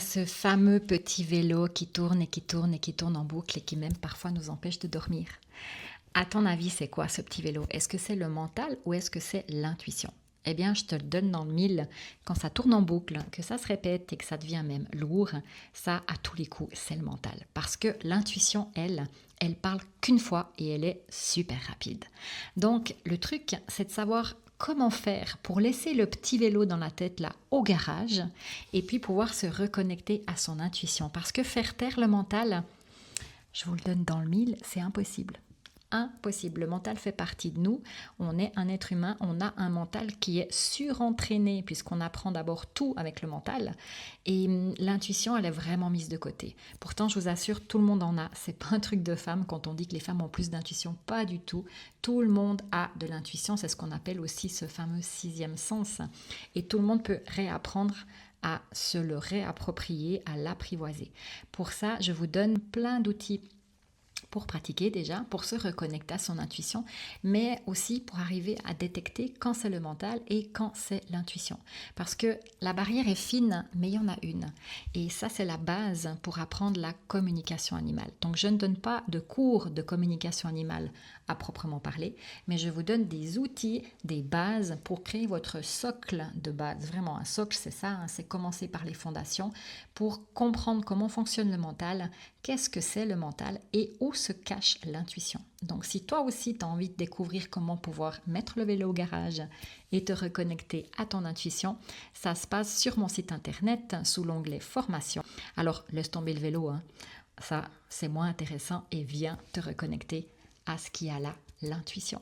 ce fameux petit vélo qui tourne et qui tourne et qui tourne en boucle et qui même parfois nous empêche de dormir. À ton avis, c'est quoi ce petit vélo? Est-ce que c'est le mental ou est-ce que c'est l'intuition? Eh bien, je te le donne dans le mille. Quand ça tourne en boucle, que ça se répète et que ça devient même lourd, ça, à tous les coups, c'est le mental. Parce que l'intuition, elle parle qu'une fois et elle est super rapide. Donc, le truc, c'est de savoir comment faire pour laisser le petit vélo dans la tête là au garage et puis pouvoir se reconnecter à son intuition. Parce que faire taire le mental, je vous le donne dans le mille, c'est impossible. Impossible. Le mental fait partie de nous. On est un être humain. On a un mental qui est surentraîné puisqu'on apprend d'abord tout avec le mental. Et l'intuition, elle est vraiment mise de côté. Pourtant, je vous assure, tout le monde en a. C'est pas un truc de femme quand on dit que les femmes ont plus d'intuition. Pas du tout. Tout le monde a de l'intuition. C'est ce qu'on appelle aussi ce fameux sixième sens. Et tout le monde peut réapprendre à se le réapproprier, à l'apprivoiser. Pour ça, je vous donne plein d'outils pour pratiquer déjà, pour se reconnecter à son intuition, mais aussi pour arriver à détecter quand c'est le mental et quand c'est l'intuition. Parce que la barrière est fine, mais il y en a une. Et ça, c'est la base pour apprendre la communication animale. Donc, je ne donne pas de cours de communication animale à proprement parler, mais je vous donne des outils, des bases pour créer votre socle de base. Vraiment, un socle, c'est ça, hein, c'est commencer par les fondations pour comprendre comment fonctionne le mental, qu'est-ce que c'est le mental et où se cache l'intuition. Donc si toi aussi tu as envie de découvrir comment pouvoir mettre le vélo au garage et te reconnecter à ton intuition, ça se passe sur mon site internet sous l'onglet formation. Alors laisse tomber le vélo, hein. Ça c'est moins intéressant et viens te reconnecter à ce qui a là l'intuition.